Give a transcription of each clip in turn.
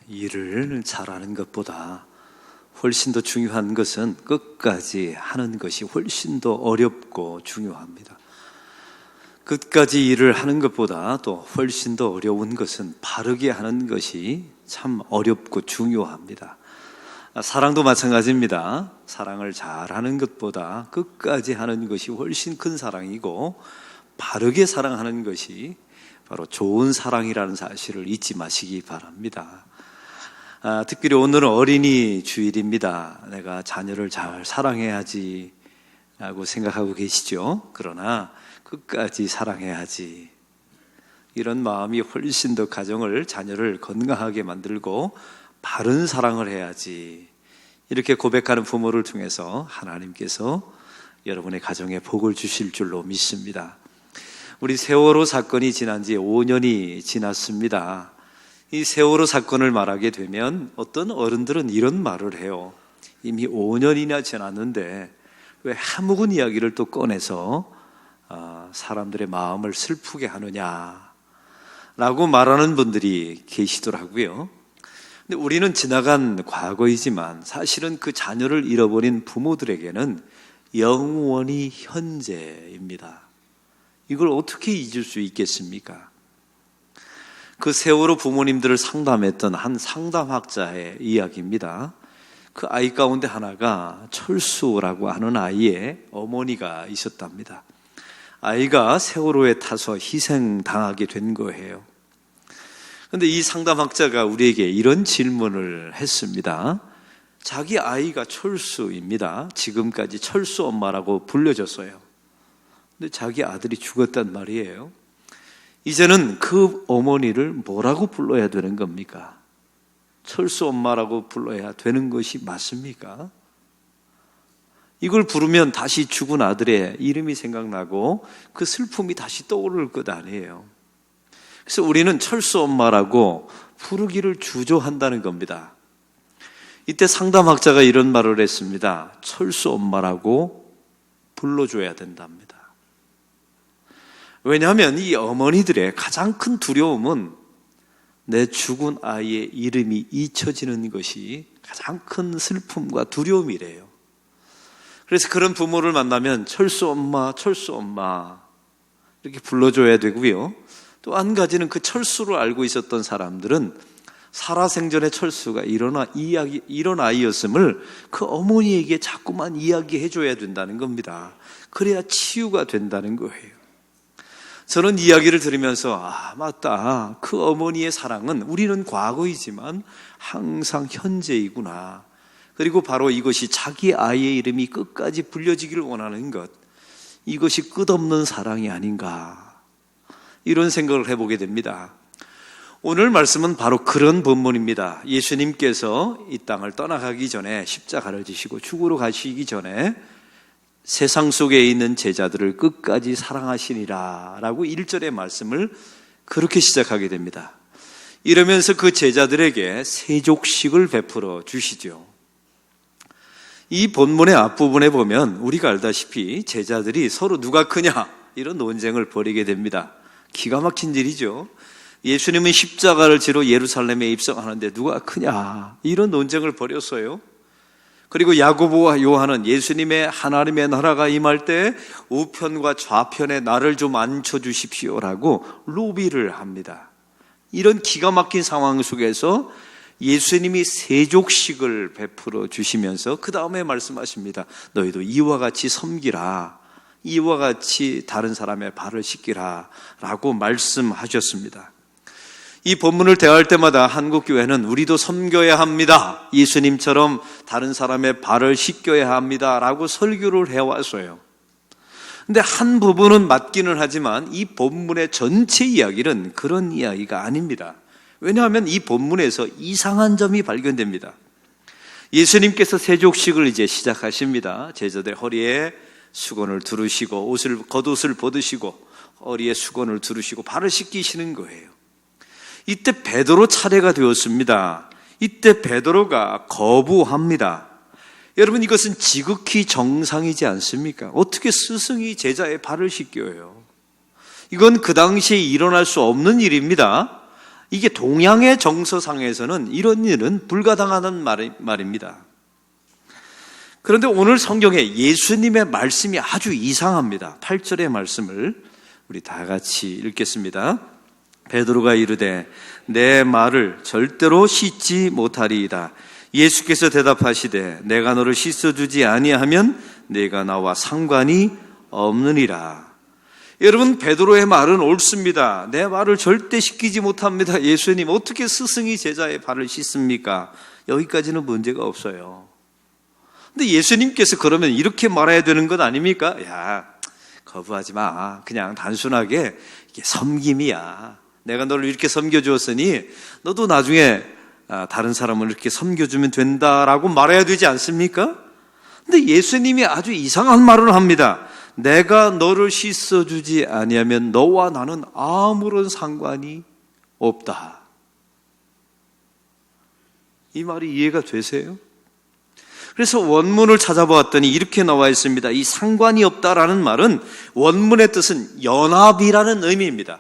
일을 잘하는 것보다 훨씬 더 중요한 것은 끝까지 하는 것이 훨씬 더 어렵고 중요합니다. 끝까지 일을 하는 것보다 또 훨씬 더 어려운 것은 바르게 하는 것이 참 어렵고 중요합니다. 사랑도 마찬가지입니다. 사랑을 잘하는 것보다 끝까지 하는 것이 훨씬 큰 사랑이고, 바르게 사랑하는 것이 바로 좋은 사랑이라는 사실을 잊지 마시기 바랍니다. 특별히 오늘은 어린이 주일입니다. 내가 자녀를 잘 사랑해야지 라고 생각하고 계시죠? 그러나 끝까지 사랑해야지, 이런 마음이 훨씬 더 가정을, 자녀를 건강하게 만들고 바른 사랑을 해야지, 이렇게 고백하는 부모를 통해서 하나님께서 여러분의 가정에 복을 주실 줄로 믿습니다. 우리 세월호 사건이 지난 지 5년이 지났습니다. 이 세월호 사건을 말하게 되면 어떤 어른들은 이런 말을 해요. 이미 5년이나 지났는데 왜 해묵은 이야기를 또 꺼내서 사람들의 마음을 슬프게 하느냐 라고 말하는 분들이 계시더라고요. 근데 우리는 지나간 과거이지만 사실은 그 자녀를 잃어버린 부모들에게는 영원히 현재입니다. 이걸 어떻게 잊을 수 있겠습니까? 그 세월호 부모님들을 상담했던 한 상담학자의 이야기입니다. 그 아이 가운데 하나가 철수라고 하는 아이의 어머니가 있었답니다. 아이가 세월호에 타서 희생당하게 된 거예요. 그런데 이 상담학자가 우리에게 이런 질문을 했습니다. 자기 아이가 철수입니다. 지금까지 철수 엄마라고 불려졌어요. 근데 자기 아들이 죽었단 말이에요. 이제는 그 어머니를 뭐라고 불러야 되는 겁니까? 철수 엄마라고 불러야 되는 것이 맞습니까? 이걸 부르면 다시 죽은 아들의 이름이 생각나고 그 슬픔이 다시 떠오를 것 아니에요. 그래서 우리는 철수 엄마라고 부르기를 주저한다는 겁니다. 이때 상담학자가 이런 말을 했습니다. 철수 엄마라고 불러줘야 된답니다. 왜냐하면 이 어머니들의 가장 큰 두려움은 내 죽은 아이의 이름이 잊혀지는 것이 가장 큰 슬픔과 두려움이래요. 그래서 그런 부모를 만나면 철수 엄마, 철수 엄마 이렇게 불러줘야 되고요. 또 한 가지는 그 철수를 알고 있었던 사람들은 살아생전에 철수가 이런 아이였음을 그 어머니에게 자꾸만 이야기해 줘야 된다는 겁니다. 그래야 치유가 된다는 거예요. 저는 이야기를 들으면서 맞다, 그 어머니의 사랑은 우리는 과거이지만 항상 현재이구나. 그리고 바로 이것이 자기 아이의 이름이 끝까지 불려지기를 원하는 것, 이것이 끝없는 사랑이 아닌가, 이런 생각을 해보게 됩니다. 오늘 말씀은 바로 그런 본문입니다. 예수님께서 이 땅을 떠나가기 전에, 십자가를 지시고 죽으러 가시기 전에 세상 속에 있는 제자들을 끝까지 사랑하시니라 라고 1절의 말씀을 그렇게 시작하게 됩니다. 이러면서 그 제자들에게 세족식을 베풀어 주시죠. 이 본문의 앞부분에 보면 우리가 알다시피 제자들이 서로 누가 크냐 이런 논쟁을 벌이게 됩니다. 기가 막힌 일이죠. 예수님은 십자가를 지러 예루살렘에 입성하는데 누가 크냐 이런 논쟁을 벌였어요. 그리고 야고보와 요한은 예수님의 하나님의 나라가 임할 때 우편과 좌편에 나를 좀 앉혀주십시오라고 로비를 합니다. 이런 기가 막힌 상황 속에서 예수님이 세족식을 베풀어 주시면서 그 다음에 말씀하십니다. 너희도 이와 같이 섬기라, 이와 같이 다른 사람의 발을 씻기라 라고 말씀하셨습니다. 이 본문을 대할 때마다 한국교회는 우리도 섬겨야 합니다, 예수님처럼 다른 사람의 발을 씻겨야 합니다 라고 설교를 해왔어요. 근데 한 부분은 맞기는 하지만 이 본문의 전체 이야기는 그런 이야기가 아닙니다. 왜냐하면 이 본문에서 이상한 점이 발견됩니다. 예수님께서 세족식을 이제 시작하십니다. 제자들 허리에 수건을 두르시고 겉옷을 벗으시고 허리에 수건을 두르시고 발을 씻기시는 거예요. 이때 베드로 차례가 되었습니다. 이때 베드로가 거부합니다. 여러분, 이것은 지극히 정상이지 않습니까? 어떻게 스승이 제자의 발을 씻겨요? 이건 그 당시에 일어날 수 없는 일입니다. 이게 동양의 정서상에서는 이런 일은 불가당하는 말입니다. 그런데 오늘 성경에 예수님의 말씀이 아주 이상합니다. 8절의 말씀을 우리 다 같이 읽겠습니다. 베드로가 이르되 내 말을 절대로 씻지 못하리이다. 예수께서 대답하시되 내가 너를 씻어주지 아니하면 내가 나와 상관이 없느니라. 여러분, 베드로의 말은 옳습니다. 내 말을 절대 씻기지 못합니다. 예수님, 어떻게 스승이 제자의 발을 씻습니까? 여기까지는 문제가 없어요. 근데 예수님께서 그러면 이렇게 말해야 되는 것 아닙니까? 야, 거부하지 마. 그냥 단순하게 이게 섬김이야. 내가 너를 이렇게 섬겨주었으니 너도 나중에 다른 사람을 이렇게 섬겨주면 된다라고 말해야 되지 않습니까? 근데 예수님이 아주 이상한 말을 합니다. 내가 너를 씻어주지 아니하면 너와 나는 아무런 상관이 없다. 이 말이 이해가 되세요? 그래서 원문을 찾아보았더니 이렇게 나와 있습니다. 이 상관이 없다라는 말은 원문의 뜻은 연합이라는 의미입니다.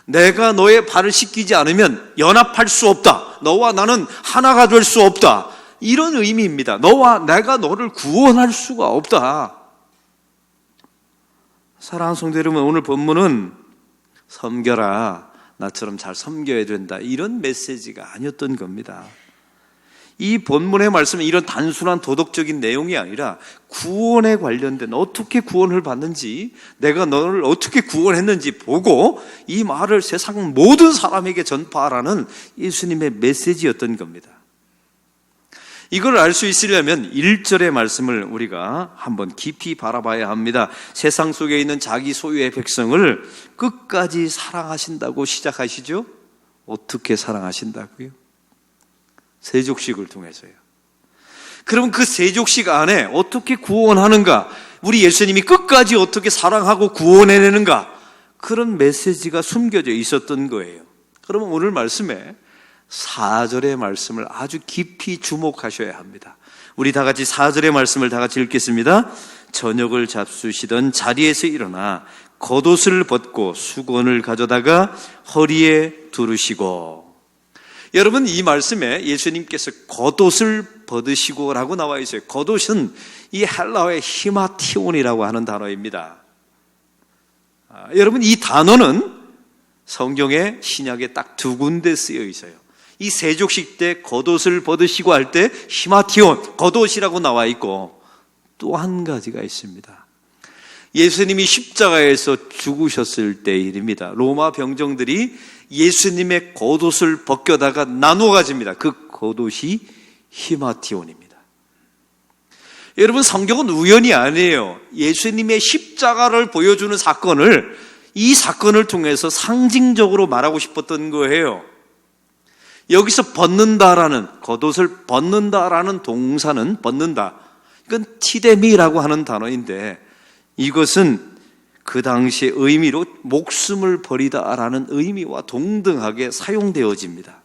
내가 너의 발을 씻기지 않으면 연합할 수 없다. 너와 나는 하나가 될 수 없다. 이런 의미입니다. 너와 내가 너를 구원할 수가 없다. 사랑하는 성도 여러분, 오늘 본문은 섬겨라, 나처럼 잘 섬겨야 된다, 이런 메시지가 아니었던 겁니다. 이 본문의 말씀은 이런 단순한 도덕적인 내용이 아니라 구원에 관련된, 어떻게 구원을 받는지, 내가 너를 어떻게 구원했는지 보고 이 말을 세상 모든 사람에게 전파하라는 예수님의 메시지였던 겁니다. 이걸 알 수 있으려면 1절의 말씀을 우리가 한번 깊이 바라봐야 합니다. 세상 속에 있는 자기 소유의 백성을 끝까지 사랑하신다고 시작하시죠? 어떻게 사랑하신다고요? 세족식을 통해서요. 그럼 그 세족식 안에 어떻게 구원하는가? 우리 예수님이 끝까지 어떻게 사랑하고 구원해내는가? 그런 메시지가 숨겨져 있었던 거예요. 그러면 오늘 말씀에 4절의 말씀을 아주 깊이 주목하셔야 합니다. 우리 다 같이 4절의 말씀을 다 같이 읽겠습니다. 저녁을 잡수시던 자리에서 일어나 겉옷을 벗고 수건을 가져다가 허리에 두르시고. 여러분, 이 말씀에 예수님께서 겉옷을 벗으시고 라고 나와 있어요. 겉옷은 이 헬라어의 히마티온이라고 하는 단어입니다. 여러분, 이 단어는 성경의 신약에 딱 두 군데 쓰여 있어요. 이 세족식 때 겉옷을 벗으시고 할 때 히마티온, 겉옷이라고 나와 있고, 또 한 가지가 있습니다. 예수님이 십자가에서 죽으셨을 때 일입니다. 로마 병정들이 예수님의 겉옷을 벗겨다가 나누어 가집니다. 그 겉옷이 히마티온입니다. 여러분, 성경은 우연이 아니에요. 예수님의 십자가를 보여주는 사건을, 이 사건을 통해서 상징적으로 말하고 싶었던 거예요. 여기서 벗는다라는, 겉옷을 벗는다라는 동사는 벗는다, 이건 티데미라고 하는 단어인데, 이것은 그 당시의 의미로 목숨을 버리다라는 의미와 동등하게 사용되어집니다.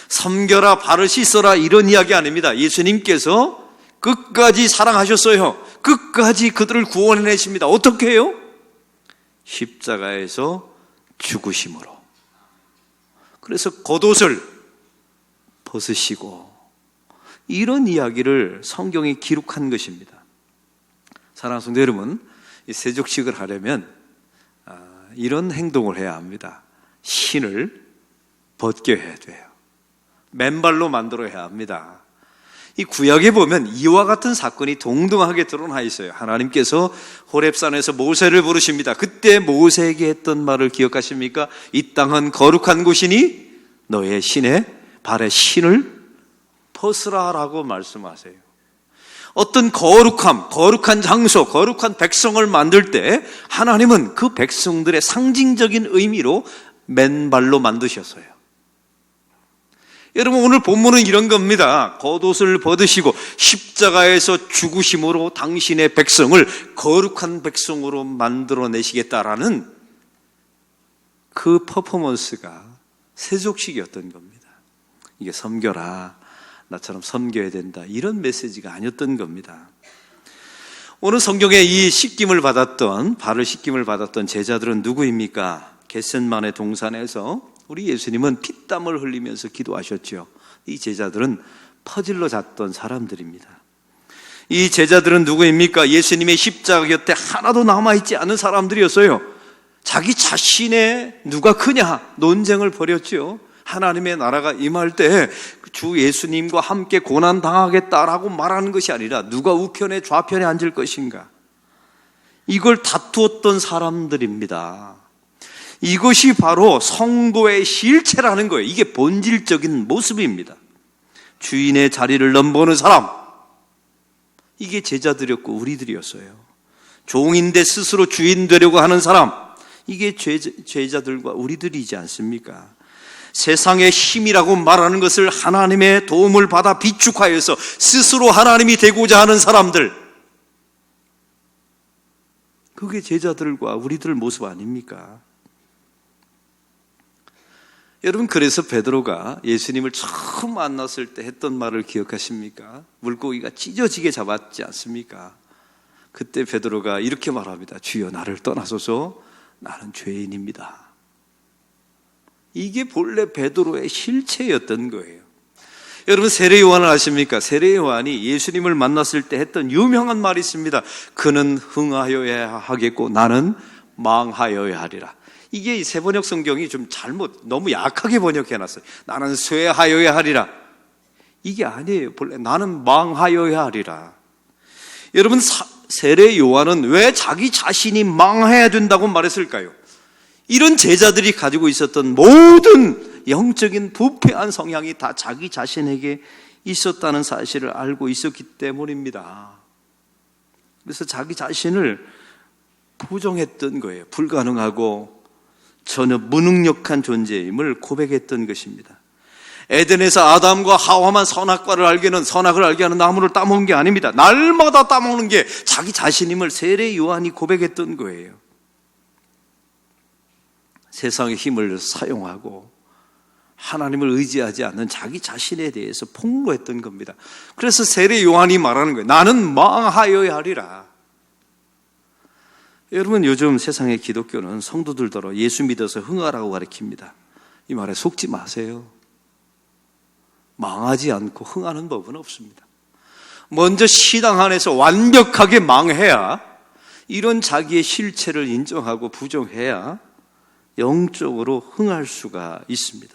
섬겨라, 발을 씻어라, 이런 이야기 아닙니다. 예수님께서 끝까지 사랑하셨어요. 끝까지 그들을 구원해내십니다. 어떻게 해요? 십자가에서 죽으심으로. 그래서 겉옷을 벗으시고, 이런 이야기를 성경이 기록한 것입니다. 사랑하는 성도 여러분, 이 세족식을 하려면 이런 행동을 해야 합니다. 신을 벗겨야 돼요. 맨발로 만들어야 합니다. 이 구약에 보면 이와 같은 사건이 동등하게 드러나 있어요. 하나님께서 호렙산에서 모세를 부르십니다. 그때 모세에게 했던 말을 기억하십니까? 이 땅은 거룩한 곳이니 너의 신의 발에 신을 벗으라라고 말씀하세요. 어떤 거룩한 장소, 거룩한 백성을 만들 때 하나님은 그 백성들의 상징적인 의미로 맨발로 만드셨어요. 여러분, 오늘 본문은 이런 겁니다. 겉옷을 벗으시고 십자가에서 죽으심으로 당신의 백성을 거룩한 백성으로 만들어내시겠다라는 그 퍼포먼스가 세족식이었던 겁니다. 이게 섬겨라, 나처럼 섬겨야 된다, 이런 메시지가 아니었던 겁니다. 오늘 성경에 이 씻김을 받았던, 발을 씻김을 받았던 제자들은 누구입니까? 겟셋만의 동산에서 우리 예수님은 피땀을 흘리면서 기도하셨죠. 이 제자들은 퍼즐로 잤던 사람들입니다. 이 제자들은 누구입니까? 예수님의 십자가 곁에 하나도 남아있지 않은 사람들이었어요. 자기 자신의 누가 크냐 논쟁을 벌였죠. 하나님의 나라가 임할 때 주 예수님과 함께 고난당하겠다라고 말하는 것이 아니라 누가 우편에 좌편에 앉을 것인가, 이걸 다투었던 사람들입니다. 이것이 바로 성도의 실체라는 거예요. 이게 본질적인 모습입니다. 주인의 자리를 넘보는 사람, 이게 제자들이었고 우리들이었어요. 종인데 스스로 주인 되려고 하는 사람, 이게 제자들과 우리들이지 않습니까? 세상의 힘이라고 말하는 것을 하나님의 도움을 받아 비축하여서 스스로 하나님이 되고자 하는 사람들, 그게 제자들과 우리들 모습 아닙니까? 여러분, 그래서 베드로가 예수님을 처음 만났을 때 했던 말을 기억하십니까? 물고기가 찢어지게 잡았지 않습니까? 그때 베드로가 이렇게 말합니다. 주여, 나를 떠나소서, 나는 죄인입니다. 이게 본래 베드로의 실체였던 거예요. 여러분, 세례 요한을 아십니까? 세례 요한이 예수님을 만났을 때 했던 유명한 말이 있습니다. 그는 흥하여야 하겠고 나는 망하여야 하리라. 이게 세번역 성경이 좀 너무 약하게 번역해놨어요. 나는 쇠하여야 하리라. 이게 아니에요. 본래 나는 망하여야 하리라. 여러분, 세례 요한은 왜 자기 자신이 망해야 된다고 말했을까요? 이런 제자들이 가지고 있었던 모든 영적인 부패한 성향이 다 자기 자신에게 있었다는 사실을 알고 있었기 때문입니다. 그래서 자기 자신을 부정했던 거예요. 불가능하고 전혀 무능력한 존재임을 고백했던 것입니다. 에덴에서 아담과 하와만 선악을 알게 하는 나무를 따먹은 게 아닙니다. 날마다 따먹는 게 자기 자신임을 세례 요한이 고백했던 거예요. 세상의 힘을 사용하고 하나님을 의지하지 않는 자기 자신에 대해서 폭로했던 겁니다. 그래서 세례 요한이 말하는 거예요. 나는 망하여야 하리라. 여러분, 요즘 세상의 기독교는 성도들더러 예수 믿어서 흥하라고 가르칩니다. 이 말에 속지 마세요. 망하지 않고 흥하는 법은 없습니다. 먼저 신앙 안에서 완벽하게 망해야, 이런 자기의 실체를 인정하고 부정해야 영적으로 흥할 수가 있습니다.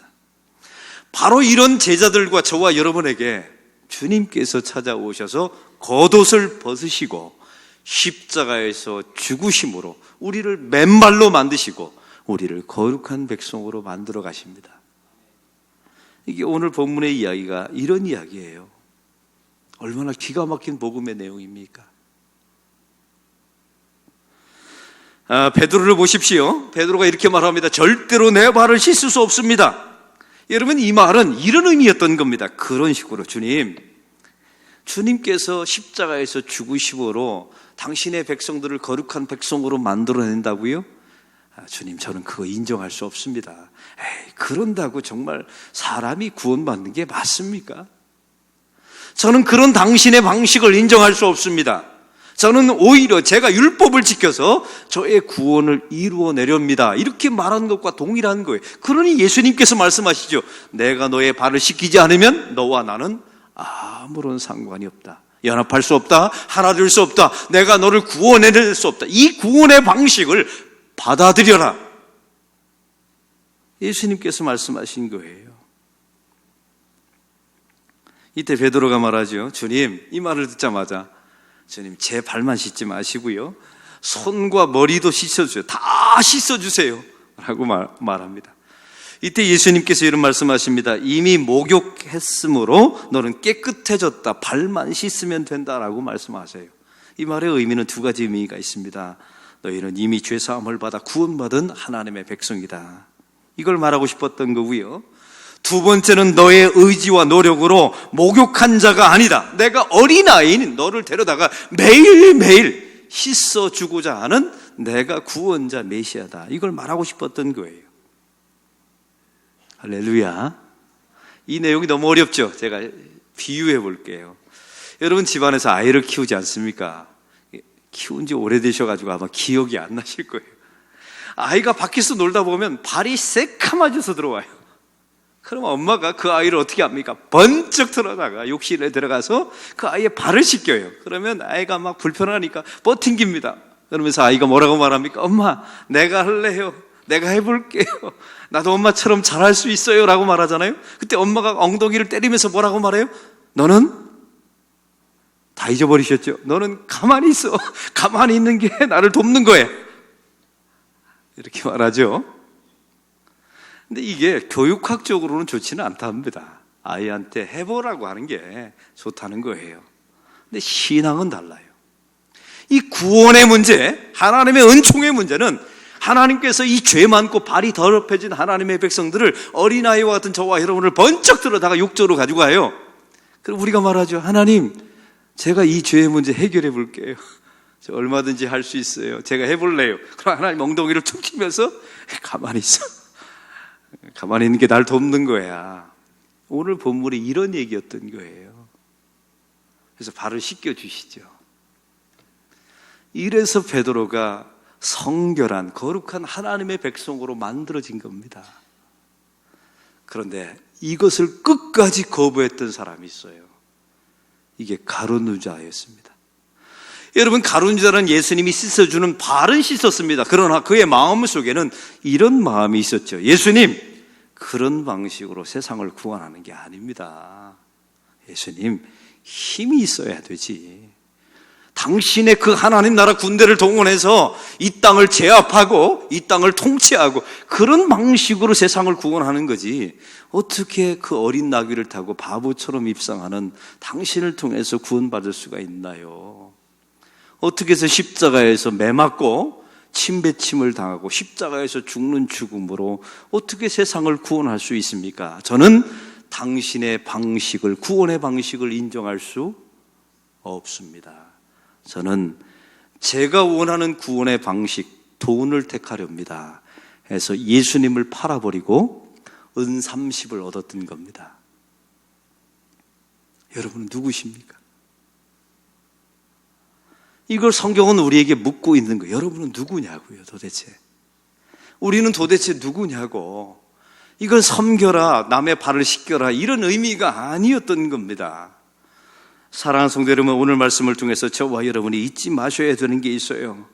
바로 이런 제자들과 저와 여러분에게 주님께서 찾아오셔서 겉옷을 벗으시고 십자가에서 죽으심으로 우리를 맨발로 만드시고 우리를 거룩한 백성으로 만들어 가십니다. 이게 오늘 본문의 이야기가 이런 이야기예요. 얼마나 기가 막힌 복음의 내용입니까? 베드로를 보십시오. 베드로가 이렇게 말합니다. 절대로 내 발을 씻을 수 없습니다. 여러분, 이 말은 이런 의미였던 겁니다. 그런 식으로 주님께서 십자가에서 죽으심으로 당신의 백성들을 거룩한 백성으로 만들어낸다고요? 주님, 저는 그거 인정할 수 없습니다. 그런다고 정말 사람이 구원받는 게 맞습니까? 저는 그런 당신의 방식을 인정할 수 없습니다. 저는 오히려 제가 율법을 지켜서 저의 구원을 이루어내렵니다. 이렇게 말하는 것과 동일한 거예요. 그러니 예수님께서 말씀하시죠. 내가 너의 발을 씻기지 않으면 너와 나는 아무런 상관이 없다. 연합할 수 없다. 하나 될 수 없다. 내가 너를 구원해낼 수 없다. 이 구원의 방식을 받아들여라. 예수님께서 말씀하신 거예요. 이때 베드로가 말하죠. 주님, 이 말을 듣자마자 주님, 제 발만 씻지 마시고요, 손과 머리도 씻어주세요. 다 씻어주세요 라고 말합니다. 이때 예수님께서 이런 말씀하십니다. 이미 목욕했으므로 너는 깨끗해졌다. 발만 씻으면 된다라고 말씀하세요. 이 말의 의미는 두 가지 의미가 있습니다. 너희는 이미 죄사함을 받아 구원받은 하나님의 백성이다. 이걸 말하고 싶었던 거고요. 두 번째는 너의 의지와 노력으로 목욕한 자가 아니다. 내가 어린아이인 너를 데려다가 매일매일 씻어주고자 하는 내가 구원자 메시아다. 이걸 말하고 싶었던 거예요. 할렐루야. 이 내용이 너무 어렵죠? 제가 비유해 볼게요. 여러분, 집안에서 아이를 키우지 않습니까? 키운 지 오래되셔가지고 아마 기억이 안 나실 거예요. 아이가 밖에서 놀다 보면 발이 새카마져서 들어와요. 그럼 엄마가 그 아이를 어떻게 합니까? 번쩍 들어다가 욕실에 들어가서 그 아이의 발을 씻겨요. 그러면 아이가 막 불편하니까 버팅깁니다. 그러면서 아이가 뭐라고 말합니까? 엄마, 내가 할래요. 내가 해볼게요. 나도 엄마처럼 잘할 수 있어요. 라고 말하잖아요. 그때 엄마가 엉덩이를 때리면서 뭐라고 말해요? 너는 다 잊어버리셨죠? 너는 가만히 있어. 가만히 있는 게 나를 돕는 거예요. 이렇게 말하죠. 근데 이게 교육학적으로는 좋지는 않답니다. 아이한테 해보라고 하는 게 좋다는 거예요. 근데 신앙은 달라요. 이 구원의 문제, 하나님의 은총의 문제는 하나님께서 이 죄 많고 발이 더럽혀진 하나님의 백성들을 어린아이와 같은 저와 여러분을 번쩍 들어다가 욕조로 가지고 가요. 그럼 우리가 말하죠. 하나님, 제가 이 죄의 문제 해결해 볼게요. 저 얼마든지 할 수 있어요. 제가 해볼래요. 그럼 하나님 엉덩이를 툭 치면서 가만히 있어. 가만히 있는 게 날 돕는 거야. 오늘 본문이 이런 얘기였던 거예요. 그래서 발을 씻겨 주시죠. 이래서 베드로가 성결한 거룩한 하나님의 백성으로 만들어진 겁니다. 그런데 이것을 끝까지 거부했던 사람이 있어요. 이게 가룟 유다였습니다. 여러분, 가룟 유다는 예수님이 씻어주는 발은 씻었습니다. 그러나 그의 마음 속에는 이런 마음이 있었죠. 예수님, 그런 방식으로 세상을 구원하는 게 아닙니다. 예수님, 힘이 있어야 되지. 당신의 그 하나님 나라 군대를 동원해서 이 땅을 제압하고 이 땅을 통치하고 그런 방식으로 세상을 구원하는 거지, 어떻게 그 어린 나귀를 타고 바보처럼 입상하는 당신을 통해서 구원받을 수가 있나요? 어떻게 해서 십자가에서 매맞고 침뱉침을 당하고 십자가에서 죽는 죽음으로 어떻게 세상을 구원할 수 있습니까? 저는 당신의 방식을, 구원의 방식을 인정할 수 없습니다. 저는 제가 원하는 구원의 방식, 돈을 택하렵니다 해서 예수님을 팔아버리고 은 30을 얻었던 겁니다. 여러분은 누구십니까? 이걸 성경은 우리에게 묻고 있는 거예요. 여러분은 누구냐고요, 도대체. 우리는 도대체 누구냐고. 이걸 섬겨라, 남의 발을 씻겨라, 이런 의미가 아니었던 겁니다. 사랑하는 성도 여러분, 오늘 말씀을 통해서 저와 여러분이 잊지 마셔야 되는 게 있어요.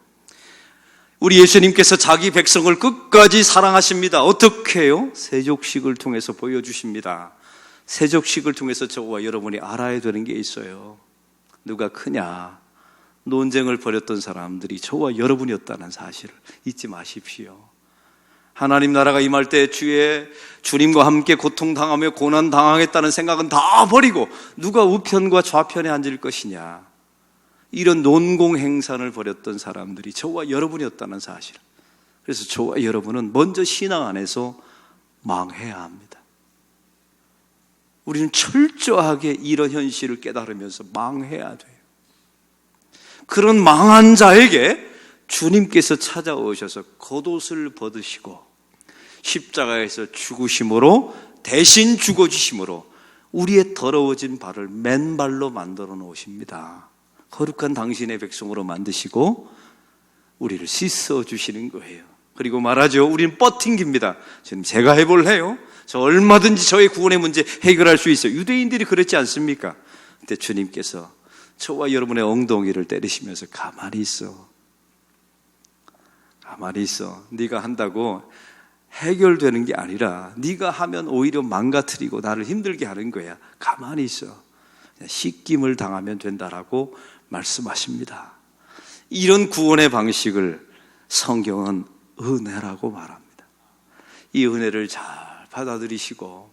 우리 예수님께서 자기 백성을 끝까지 사랑하십니다. 어떻게 해요? 세족식을 통해서 보여주십니다. 세족식을 통해서 저와 여러분이 알아야 되는 게 있어요. 누가 크냐? 논쟁을 벌였던 사람들이 저와 여러분이었다는 사실을 잊지 마십시오. 하나님 나라가 임할 때 주님과 함께 고통당하며 고난당하겠다는 생각은 다 버리고 누가 우편과 좌편에 앉을 것이냐, 이런 논공행산을 벌였던 사람들이 저와 여러분이었다는 사실. 그래서 저와 여러분은 먼저 신앙 안에서 망해야 합니다. 우리는 철저하게 이런 현실을 깨달으면서 망해야 돼요. 그런 망한 자에게 주님께서 찾아오셔서 겉옷을 벗으시고 십자가에서 죽으심으로, 대신 죽어주심으로 우리의 더러워진 발을 맨발로 만들어 놓으십니다. 거룩한 당신의 백성으로 만드시고 우리를 씻어 주시는 거예요. 그리고 말하죠. 우리는 뻗팅깁니다. 지금 제가 해볼래요? 저 얼마든지 저의 구원의 문제 해결할 수 있어요. 유대인들이 그랬지 않습니까? 그때 주님께서 저와 여러분의 엉덩이를 때리시면서 가만히 있어. 가만히 있어. 네가 한다고 해결되는 게 아니라 네가 하면 오히려 망가뜨리고 나를 힘들게 하는 거야. 가만히 있어. 씻김을 당하면 된다라고 말씀하십니다. 이런 구원의 방식을 성경은 은혜라고 말합니다. 이 은혜를 잘 받아들이시고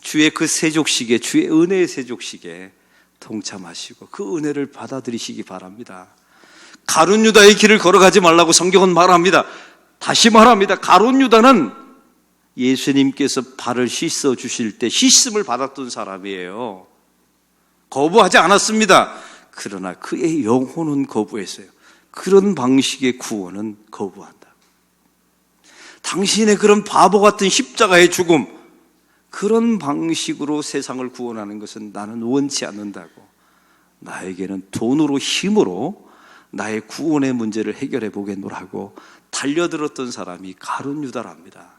주의 그 세족식에, 주의 은혜의 세족식에 동참하시고 그 은혜를 받아들이시기 바랍니다. 가룟 유다의 길을 걸어가지 말라고 성경은 말합니다. 다시 말합니다. 가룟 유다는 예수님께서 발을 씻어 주실 때 씻음을 받았던 사람이에요. 거부하지 않았습니다. 그러나 그의 영혼은 거부했어요. 그런 방식의 구원은 거부한다. 당신의 그런 바보 같은 십자가의 죽음, 그런 방식으로 세상을 구원하는 것은 나는 원치 않는다고. 나에게는 돈으로, 힘으로 나의 구원의 문제를 해결해 보겠노라고 달려들었던 사람이 가룟 유다랍니다.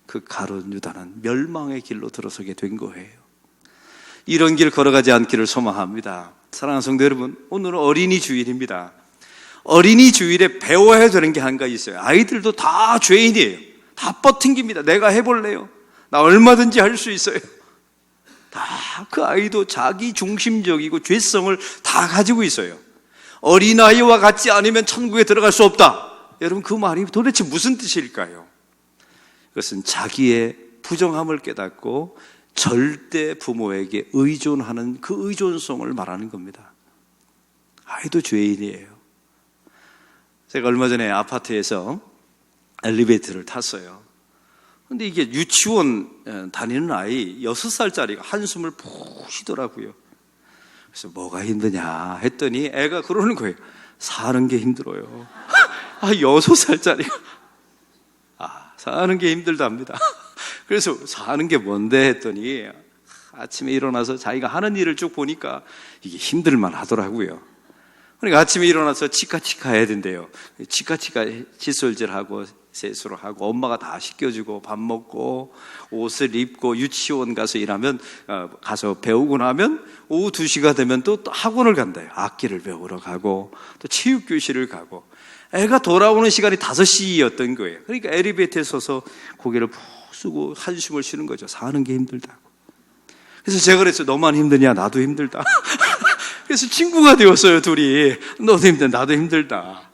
그 가룟 유다는 멸망의 길로 들어서게 된 거예요. 이런 길 걸어가지 않기를 소망합니다. 사랑하는 성도 여러분, 오늘은 어린이 주일입니다. 어린이 주일에 배워야 되는 게 한 가지 있어요. 아이들도 다 죄인이에요. 다 뻗팅깁니다. 내가 해볼래요. 나 얼마든지 할 수 있어요. 다 그 아이도 자기 중심적이고 죄성을 다 가지고 있어요. 어린아이와 같지 않으면 천국에 들어갈 수 없다. 여러분, 그 말이 도대체 무슨 뜻일까요? 그것은 자기의 부정함을 깨닫고 절대 부모에게 의존하는 그 의존성을 말하는 겁니다. 아이도 죄인이에요. 제가 얼마 전에 아파트에서 엘리베이터를 탔어요. 근데 이게 유치원 다니는 아이 6살짜리가 한숨을 푹 쉬더라고요. 그래서 뭐가 힘드냐 했더니 애가 그러는 거예요. 사는 게 힘들어요. 6살짜리가 사는 게 힘들답니다. 그래서 사는 게 뭔데 했더니 아침에 일어나서 자기가 하는 일을 쭉 보니까 이게 힘들만 하더라고요. 그러니까 아침에 일어나서 치카치카 해야 된대요. 치카치카 칫솔질하고 세수를 하고 엄마가 다 씻겨주고 밥 먹고 옷을 입고 유치원 가서 일하면 가서 배우고 나면 오후 2시가 되면 또 학원을 간대요. 악기를 배우러 가고 또 체육교실을 가고 애가 돌아오는 시간이 5시였던 거예요. 그러니까 엘리베이터에 서서 고개를 푹 쓰고 한숨을 쉬는 거죠. 사는 게 힘들다고. 그래서 제가 그랬어요. 너만 힘드냐? 나도 힘들다. 그래서 친구가 되었어요. 둘이. 너도 힘들다. 나도 힘들다.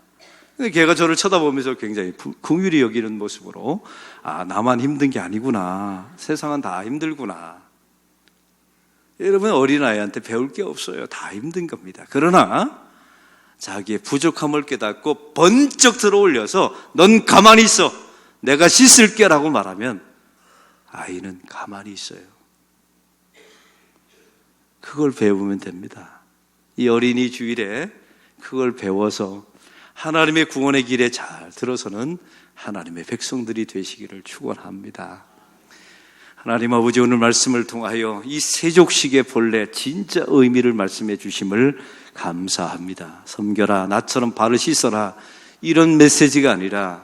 근데 걔가 저를 쳐다보면서 굉장히 긍휼히 여기는 모습으로 나만 힘든 게 아니구나. 세상은 다 힘들구나. 여러분, 어린아이한테 배울 게 없어요. 다 힘든 겁니다. 그러나 자기의 부족함을 깨닫고 번쩍 들어올려서 넌 가만히 있어. 내가 씻을게 라고 말하면 아이는 가만히 있어요. 그걸 배우면 됩니다. 이 어린이 주일에 그걸 배워서 하나님의 구원의 길에 잘 들어서는 하나님의 백성들이 되시기를 축원합니다. 하나님 아버지, 오늘 말씀을 통하여 이 세족식의 본래 진짜 의미를 말씀해 주심을 감사합니다. 섬겨라, 나처럼 발을 씻어라, 이런 메시지가 아니라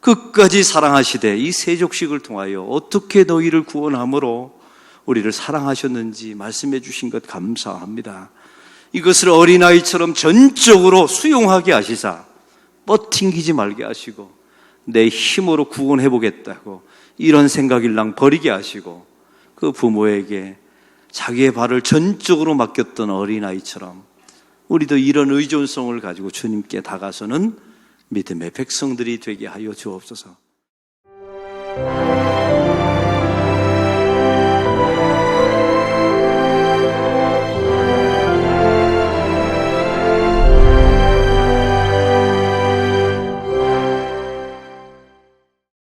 끝까지 사랑하시되 이 세족식을 통하여 어떻게 너희를 구원함으로 우리를 사랑하셨는지 말씀해 주신 것 감사합니다. 이것을 어린아이처럼 전적으로 수용하게 하시사 뻗팅기지 말게 하시고 내 힘으로 구원해 보겠다고 이런 생각일랑 버리게 하시고 그 부모에게 자기의 발을 전적으로 맡겼던 어린아이처럼 우리도 이런 의존성을 가지고 주님께 다가서는 믿음의 백성들이 되게 하여 주옵소서.